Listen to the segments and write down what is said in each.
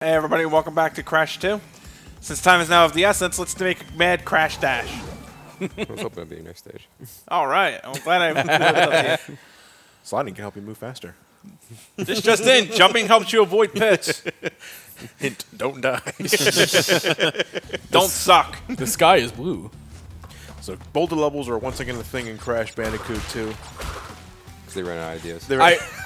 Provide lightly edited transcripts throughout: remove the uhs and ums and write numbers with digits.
Hey everybody, welcome back to Crash 2. Since time is now of the essence, let's make a mad Crash Dash. I was hoping that'd be your next stage. Alright, I'm glad I moved up here. Sliding can help you move faster. This just in, jumping helps you avoid pits. Hint, don't die. Don't suck. The sky is blue. So boulder levels are once again a thing in Crash Bandicoot 2. Because they ran out of ideas.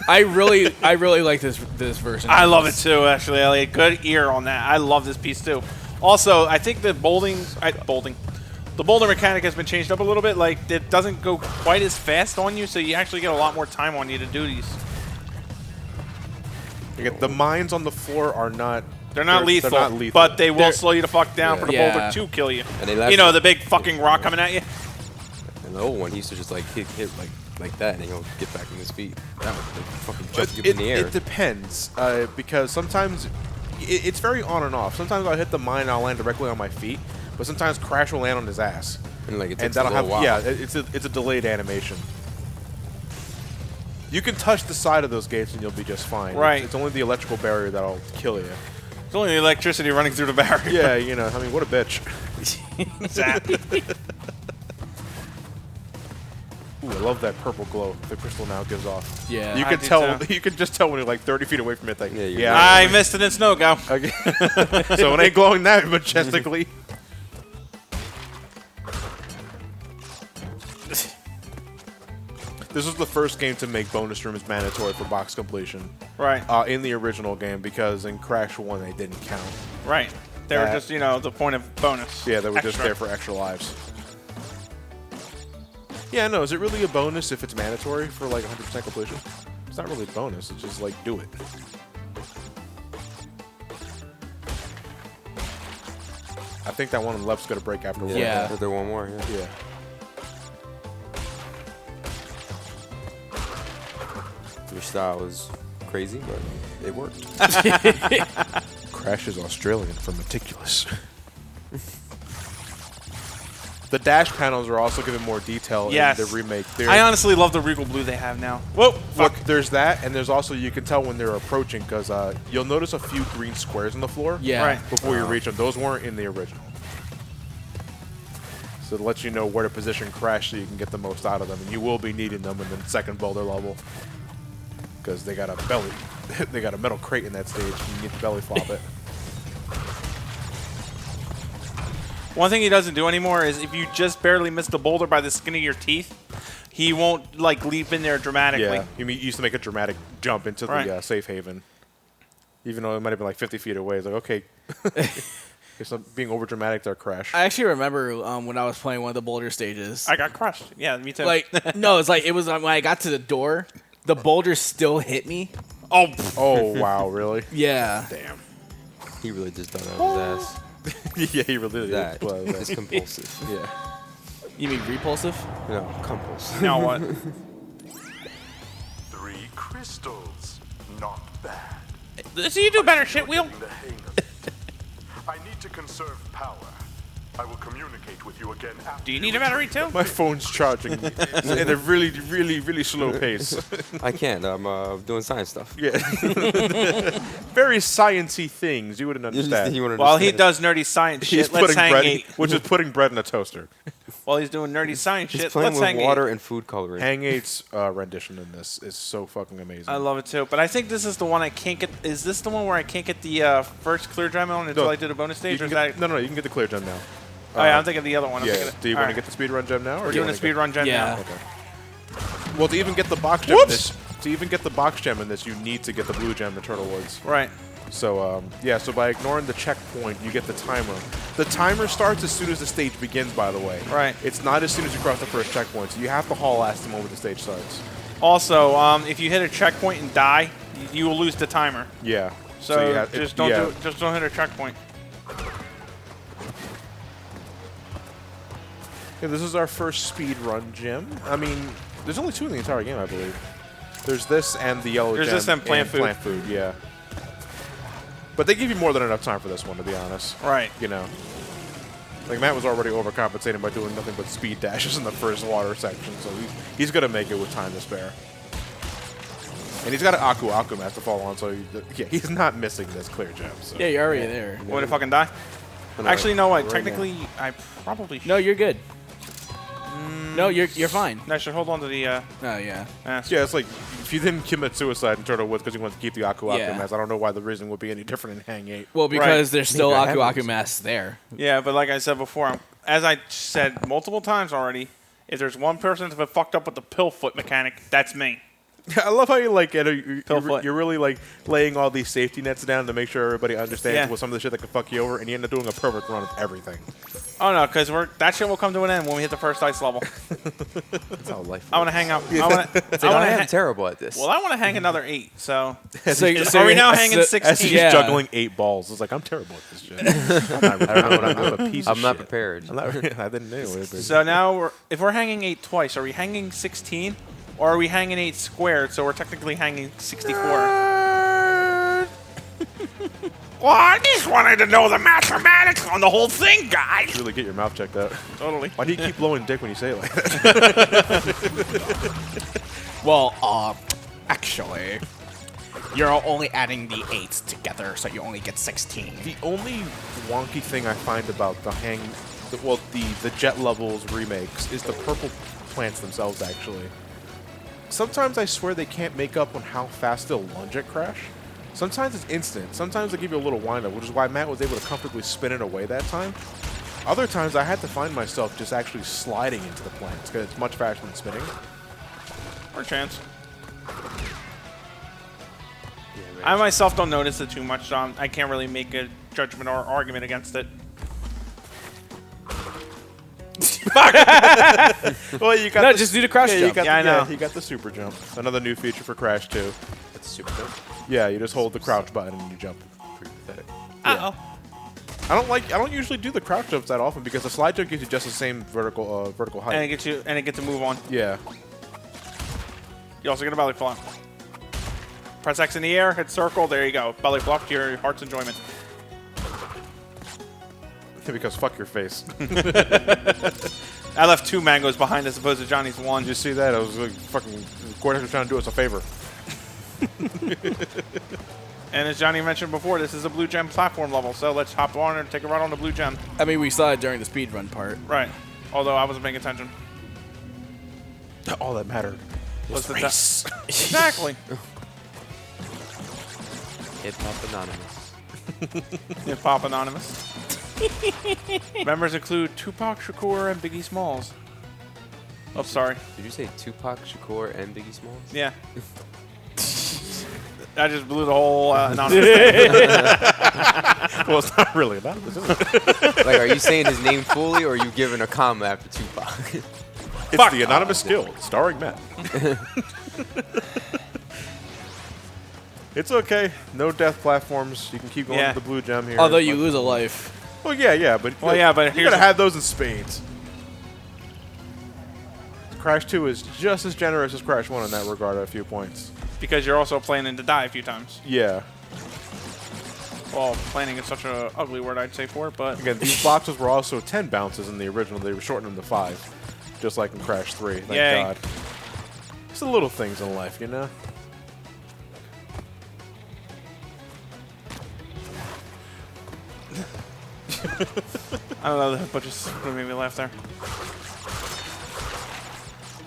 I really like this version. I love it too, actually, Elliot. Good ear on that. I love this piece too. Also, I think the the boulder mechanic has been changed up a little bit. Like, it doesn't go quite as fast on you, so you actually get a lot more time on you to do these. The mines on the floor are not... They're not lethal, but they will slow you the fuck down for the boulder to kill you. And they last you know, the big fucking rock coming at you. And the old one, he used to just like hit like that, and he'll get back on his feet. That would fucking jump you in the air. It depends, because sometimes it's very on and off. Sometimes I'll hit the mine and I'll land directly on my feet, but sometimes Crash will land on his ass. And like it takes that'll a little while. Yeah, it's a delayed animation. You can touch the side of those gates and you'll be just fine. Right. It's only the electrical barrier that'll kill you. It's only the electricity running through the barrier. Yeah, you know, I mean, what a bitch. Exactly. Ooh, I love that purple glow the crystal now gives off. Yeah. You I can do tell. too. You can just tell when you're like 30 feet away from it. Like, Yeah, I missed it in snow, go. Okay. So it ain't glowing that majestically. This was the first game to make bonus rooms mandatory for box completion. Right. In the original game, because in Crash 1 they didn't count. Right. They were just, you know, the point of bonus. Yeah, they were just Extra. there for extra lives. Yeah, no, is it really a bonus if it's mandatory for like 100% completion? It's not really a bonus, it's just like, do it. I think that one on the left's going to break after one. Yeah. Is there one more? Yeah. Yeah. Your style is crazy, but it worked. Crash is Australian for meticulous. The dash panels are also given more detail in the remake. I honestly love the regal blue they have now. Whoa, fuck. Look, there's that, and there's also, you can tell when they're approaching, because you'll notice a few green squares on the floor Yeah. before you reach them. Those weren't in the original. So it lets you know where to position Crash so you can get the most out of them, and you will be needing them in the second boulder level. Because they got a belly, they got a metal crate in that stage, and you need to belly flop it. One thing he doesn't do anymore is if you just barely miss the boulder by the skin of your teeth, he won't, like, leap in there dramatically. Yeah, he used to make a dramatic jump into the safe haven. Even though it might have been like 50 feet away. It's like, okay. It's not being over dramatic there, Crash. I actually remember when I was playing one of the boulder stages. I got crushed. Yeah, me too. Like, no, it's like, it was when I got to the door, the boulder still hit me. Oh, Oh, wow, really? Yeah. Damn. He really just done it on his ass. Yeah, he really did. That Well, is compulsive. yeah. You mean repulsive? No, compulsive. you know what? 3 crystals. Not bad. So you do better, shit wheel. The hang of it. I need to conserve power. I will communicate with you again after. Do you need a battery too? My phone's charging at a really, really, really slow pace. I can't. I'm doing science stuff. Yeah. Very science-y things. You wouldn't understand. While he does nerdy science He's shit, let's putting hang bread, eight. which is putting bread in a toaster. While he's doing nerdy science He's shit, playing let's with hang water eight. and food coloring. Hang 8's rendition in this is so fucking amazing. I love it too, but I think this is the one I can't get. Is this the one where I can't get the first clear gem on until I did a bonus stage? Or is that? No, you can get the clear gem now. Oh yeah, I'm thinking of the other one. Yeah. Do you want to get the speedrun gem now? Or We're doing a speedrun gem Yeah. now. Okay. Well, to even get the box gem in this, you need to get the blue gem in Turtle Woods. Right. So, so by ignoring the checkpoint, you get the timer. The timer starts as soon as the stage begins, by the way. Right. It's not as soon as you cross the first checkpoint, so you have to haul ass the moment the stage starts. Also, if you hit a checkpoint and die, you will lose the timer. Yeah. So, you have, just don't do it. Just don't hit a checkpoint. Yeah, this is our first speed run gem. I mean, there's only 2 in the entire game, I believe. There's this and the yellow gem. There's this and plant food. Plant food, yeah. But they give you more than enough time for this one, to be honest. Right. You know. Like, Matt was already overcompensating by doing nothing but speed dashes in the first water section, so he's going to make it with time to spare. And he's got an Aku Mask to fall on, so yeah, he's not missing this clear gem. So. Yeah, you're already there. Want to fucking die? Actually, no. What? Technically, I probably. No, you're good. No, you're fine. No, I should hold on to the. Oh yeah. Yeah, it's like if you didn't commit suicide in Turtle Woods because you wanted to keep the Aku Yeah. Mask, I don't know why the reason would be any different in Hang 8. Well, because Right. there's still Maybe I Aku haven't. masks there. Yeah, but like I said before, as I said multiple times already, if there's one person to have fucked up with the pill foot mechanic, that's me. I love how you like Foot. you're really like laying all these safety nets down to make sure everybody understands Yeah. what some of the shit that can fuck you over, and you end up doing a perfect run of everything. Oh no, because that shit will come to an end when we hit the first ice level. That's how life I want to works. hang out. It's like, I am terrible at this. Well, I want to hang another 8. So, So are we now hanging 16? As he's Yeah. juggling 8 balls, it's like I'm terrible at this shit. I don't know what I'm a piece of I'm not shit. prepared. I'm not, I didn't know. So now, if we're hanging 8 twice, are we hanging 16, or are we hanging 8 squared? So we're technically hanging 64. Well, I just wanted to know the mathematics on the whole thing, guys. Really get your mouth checked out. Totally. Why do you keep blowing dick when you say it like that? Well, actually, you're only adding the 8s together, so you only get 16. The only wonky thing I find about the Jet Levels remakes is the purple plants themselves, actually. Sometimes I swear they can't make up on how fast they'll lunge at Crash. Sometimes it's instant. Sometimes they give you a little wind-up, which is why Matt was able to comfortably spin it away that time. Other times I had to find myself just actually sliding into the plants because it's much faster than spinning. Or chance. I myself don't notice it too much, so I can't really make a judgment or argument against it. Well, you got No, just do the crash jump. You got Yeah, I know. You got the super jump. Another new feature for Crash 2. That's super dope. Yeah, you just hold the crouch button and you jump. Pretty pathetic. Uh-oh. I don't usually do the crouch jumps that often because the slide jump gives you just the same vertical height. And it gets to move on. Yeah. You also get a belly flop. Press X in the air, hit circle, there you go. Belly flop to your heart's enjoyment. Because fuck your face. I left 2 mangoes behind as opposed to Johnny's 1. Did you see that? I was like fucking Cortex was trying to do us a favor. And as Johnny mentioned before, this is a blue gem platform level, so let's hop on and take a ride on the blue gem. I mean, we saw it during the speedrun part. Right. Although I wasn't paying attention. All that mattered was the race. Exactly. Hip Hop Anonymous. Hip Hop Anonymous. Members include Tupac Shakur and Biggie Smalls. Oh, sorry. Did you say Tupac Shakur and Biggie Smalls? Yeah. I just blew the whole anonymous. Well, it's not really anonymous, is it? Like, are you saying his name fully, or are you giving a comment after Tupac? It's the Anonymous Guild, starring Matt. It's okay. No death platforms. You can keep going to the blue gem here. Although you lose a life. Well, yeah, but Well, yeah, but you here's gotta the- have those in spades. Crash 2 is just as generous as Crash 1 in that regard at a few points. Because you're also planning to die a few times. Yeah. Well, planning is such an ugly word, I'd say, for it, but Again, these boxes were also 10 bounces in the original. They were shortened them to 5, just like in Crash 3. Thank Yay. God. It's the little things in life, you know? I don't know, but just made me laugh there.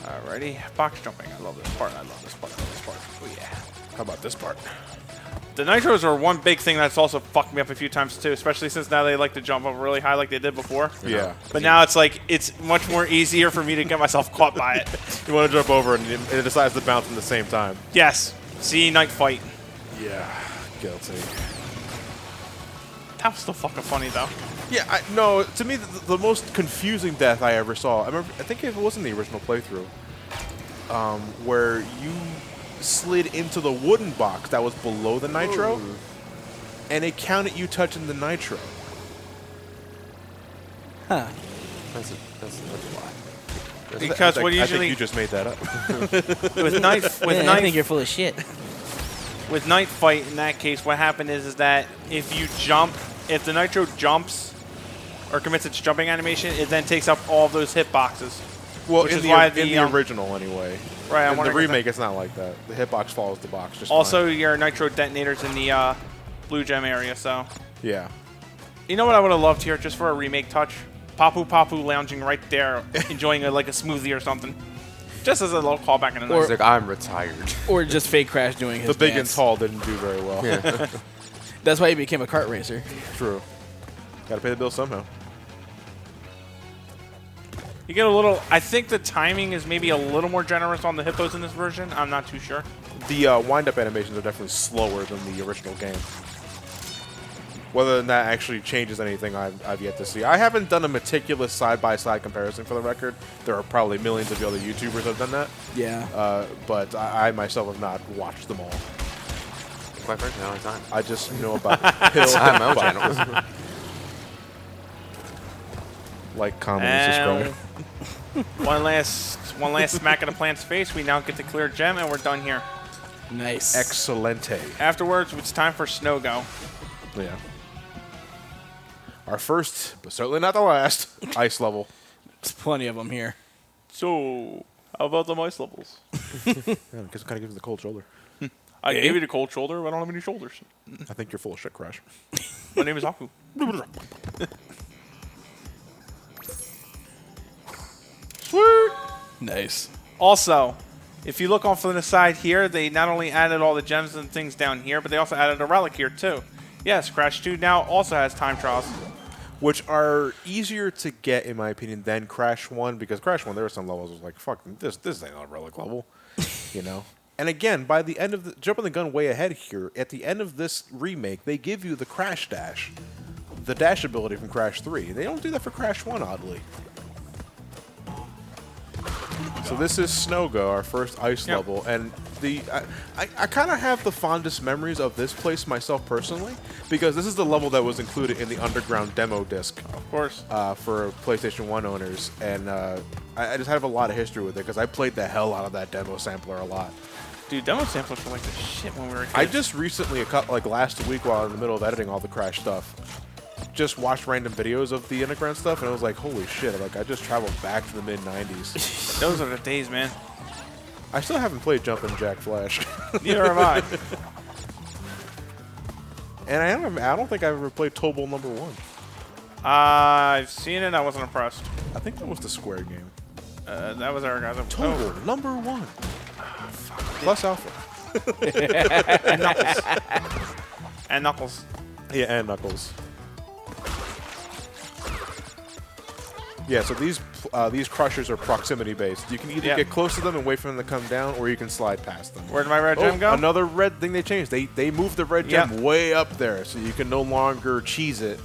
Alrighty, box jumping. I love this part. I love this part. I love this part. Oh yeah. How about this part? The nitros are one big thing that's also fucked me up a few times too, especially since now they like to jump up really high like they did before. Yeah. But now it's like it's much more easier for me to get myself caught by it. You want to jump over and it decides to bounce at the same time. Yes. See, night fight. Yeah. Guilty. That was still fucking funny though. Yeah, no, to me, the most confusing death I ever saw, I think it was in the original playthrough, where you slid into the wooden box that was below the nitro, and it counted you touching the nitro. Huh. That's why. Because what I usually think you just made that up. with night I think you're full of shit. with night fight in that case, what happened is that if you jump, if the nitro jumps or commits its jumping animation, it then takes up all of those hit boxes. Well, which in is the, why in the original, anyway. Right, I'm In the wondering if remake, it's not like that. The hitbox follows the box. Just also, fine. your nitro detonators in the blue gem area, so. Yeah. You know what I would have loved here, just for a remake touch? Papu Papu lounging right there, enjoying like a smoothie or something. Just as a little callback in the He's night. like, I'm retired. Or just fake Crash doing his The big and dance. tall didn't do very well. Yeah. That's why he became a kart racer. True. Got to pay the bill somehow. You get a little. I think the timing is maybe a little more generous on the hippos in this version. I'm not too sure. The wind-up animations are definitely slower than the original game. Whether that actually changes anything, I've yet to see. I haven't done a meticulous side-by-side comparison for the record. There are probably millions of other YouTubers that have done that. Yeah. But I myself have not watched them all. Quite frankly, I don't have time. I just know about Hill. I have my own channel. Like, comment, and And subscribe. one last smack in the plant's face. We now get the clear gem, and we're done here. Nice. Excelente. Afterwards, it's time for Snow Go. Yeah. Our first, but certainly not the last, ice level. There's plenty of them here. So, how about the mice levels? Yeah, because it kind of gives the cold shoulder. I gave you the cold shoulder, but I don't have any shoulders. I think you're full of shit, Crash. My name is Aku. Sweet. Nice. Also, if you look off on the side here, they not only added all the gems and things down here, but they also added a relic here too. Yes, Crash 2 now also has time trials. Which are easier to get, in my opinion, than Crash 1, because Crash 1, there were some levels I was like, fuck, this ain't a relic level, you know? And again, by the end of the, jumping the gun way ahead here, at the end of this remake, they give you the Crash Dash, the dash ability from Crash 3. They don't do that for Crash 1, oddly. So this is Snow Go, our first ice Yep. level, and I kind of have the fondest memories of this place myself personally, because this is the level that was included in the Underground demo disc. Of course. For PlayStation 1 owners, and I just have a lot of history with it because I played the hell out of that demo sampler a lot. Dude, demo samplers were like the shit when we were kids. I just recently, like last week while in the middle of editing all the Crash stuff, just watched random videos of the Underground stuff, and I was like, holy shit, like I just traveled back to the mid-90s. Those are the days, man. I still haven't played Jumpin' Jack Flash. Neither have I. And I don't think I've ever played Tobal number 1. I've seen it. I wasn't impressed. I think that was the Square game. That was our guys. Tobal number 1. Plus Alpha. And Knuckles. And Knuckles. Yeah, and Knuckles. Yeah, so these crushers are proximity based. You can either get close to them and wait for them to come down, or you can slide past them. Where did my red gem go? Another red thing they changed. They moved the red gem way up there, so you can no longer cheese it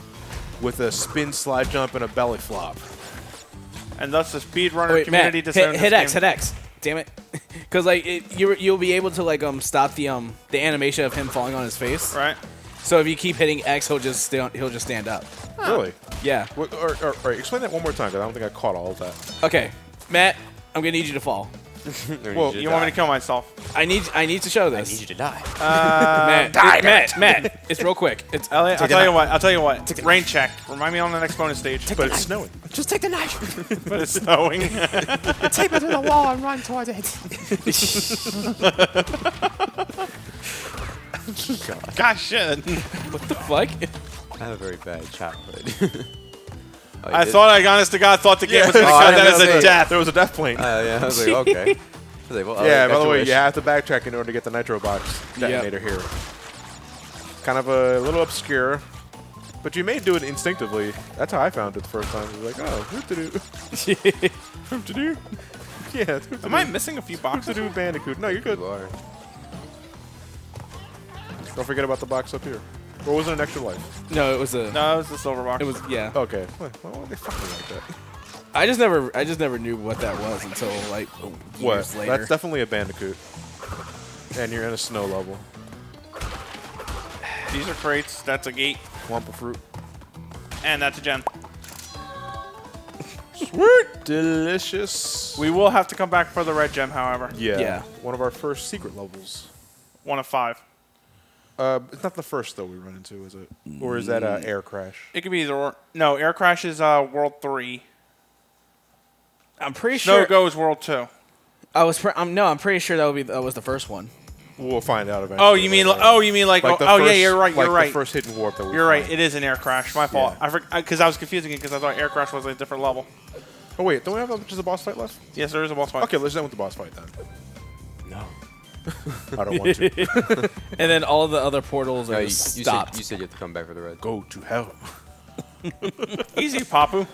with a spin, slide jump, and a belly flop. And thus the speedrunner Wait, community Matt, decided hit X, hit X. Damn it. Because like you'll be able to like stop the animation of him falling on his face. Right. So if you keep hitting X, he'll just stand up. Really? Yeah. Or explain that one more time, because I don't think I caught all of that. Okay, Matt, I'm gonna need you to fall. Well, You want me to kill myself? I need to show I this. need you to die. Matt, it's real quick. It's Elliot, I'll tell you what. Rain check. Remind me on the next bonus stage. but it's snowing. Just take the knife. But it's snowing. Tape it to the wall and run towards it. Gosh, shit. what the fuck? I have a very bad childhood. I thought, honest to God, thought the game was going to Oh, I count that as didn't a know death. There was a death plane. Yeah, I was like, okay. I was like, well, Yeah, that's by the your way, wish. you have to backtrack in order to get the Nitro Box detonator here. Kind of a little obscure, but you may do it instinctively. That's how I found it the first time. I was like, oh, hoop-to-doo. Hoop-to-doo? Yeah, it's hoop-to-doo. Am I missing a few boxes? Hoop-to-doo Bandicoot. No, you're good. You are. Don't forget about the box up here. Or was it an extra life? No, it was a. No, it was the silver box. It was yeah. Okay. Well, why would they fucking like that? I just never knew what that was until like years later. That's definitely a Bandicoot. And you're in a snow level. These are crates. That's a gate. Wampa fruit. And that's a gem. Sweet. Delicious. We will have to come back for the red gem, however. Yeah. One of our first secret levels. 1 of 5. It's not the first, though, we run into, is it? Or is that Air Crash? It could be either or. No, Air Crash is World 3. I'm pretty Snow sure. Goes World 2. I'm pretty sure that was the first one. We'll find out eventually. Oh, you mean later. like Like the oh yeah, first- you're right. like You're right. The first hidden warp that we You're right. find. It is an air crash. My fault. Yeah. Because I was confusing it because I thought air crash was a different level. Oh wait, don't we have just a boss fight left? Yes, there is a boss fight. Okay, let's end with the boss fight then. No. I don't want to. And then all of the other portals No, are you, just you stopped. said you have to come back for the red. Go to hell. Easy, Papu.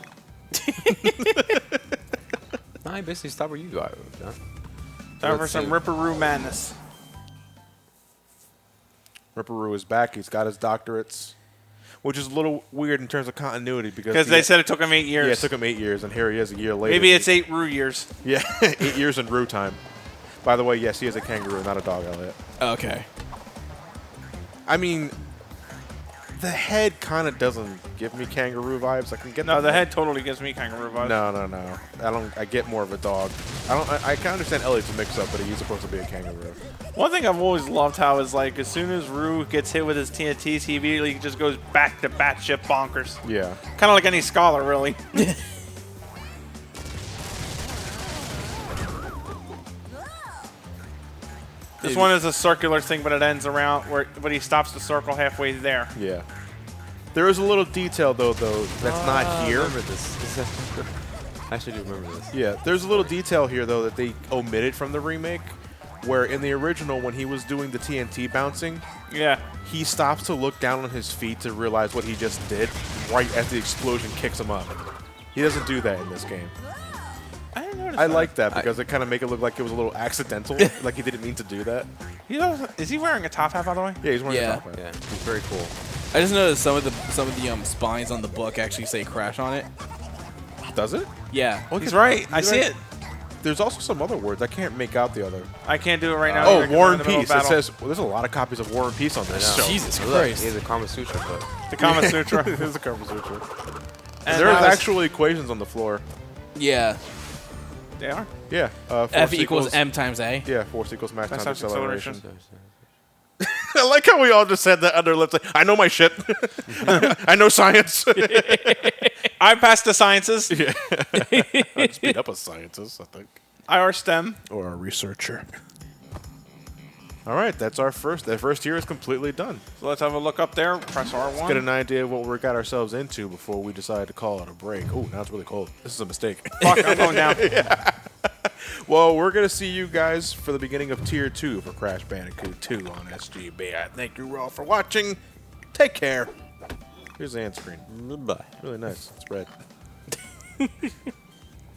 No, I basically stop where you are. No? Time for Let's some see. Ripper Roo madness. Ripper Roo is back. He's got his doctorates, which is a little weird in terms of continuity Because they said it took him 8 years. yeah, it took him 8 years, and here he is a year later. Maybe it's 8 Roo years. Yeah, 8 years in Roo time. By the way, yes, he is a kangaroo, not a dog, Elliot. Okay. I mean, the head kind of doesn't give me kangaroo vibes. I can get No, the head totally gives me kangaroo vibes. No. I get more of a dog. I can understand Elliot's a mix-up, but he's supposed to be a kangaroo. One thing I've always loved how is like as soon as Roo gets hit with his TNTs, he immediately just goes back to batshit bonkers. Yeah. Kind of like any scholar, really. This one is a circular thing, but it ends around but he stops the circle halfway there. Yeah. There is a little detail though that's not here. I remember this. I actually do remember this. Yeah, there's a little detail here though that they omitted from the remake, where in the original when he was doing the TNT bouncing, Yeah. he stops to look down on his feet to realize what he just did right as the explosion kicks him up. He doesn't do that in this game. I didn't notice I that. like that because it kind of make it look like it was a little accidental, like he didn't mean to do that. Is he wearing a top hat, by the way? Yeah, he's wearing Yeah. a top hat. Yeah, it's very cool. I just noticed some of the spines on the book actually say crash on it. Does it? Yeah. He's right. I see it. There's also some other words. I can't make out the other. I can't do it right now. Oh, either 'cause War we're and in the middle of Peace. It battle. says there's a lot of copies of War and Peace on this. know. show. Jesus Look, Christ. he has a Kama Sutra, but The Kama Sutra. There's a Kama Sutra. And There's that was- actual equations on the floor. Yeah. They are. Yeah. F equals M times A. Yeah, force equals max Max times times acceleration. acceleration. I like how we all just said that under lips. Like, I know my shit. I know science. I passed the sciences. Yeah. Speed up a scientist, I think. IR STEM. Or a researcher. All right, that's our first. That first year is completely done. So let's have a look up there. Press R1. Get an idea of what we got ourselves into before we decide to call it a break. Oh, now it's really cold. This is a mistake. Fuck, I'm going down. Well, we're going to see you guys for the beginning of Tier 2 for Crash Bandicoot 2 on SGB. I thank you all for watching. Take care. Here's the end screen. Bye. Really nice. It's red.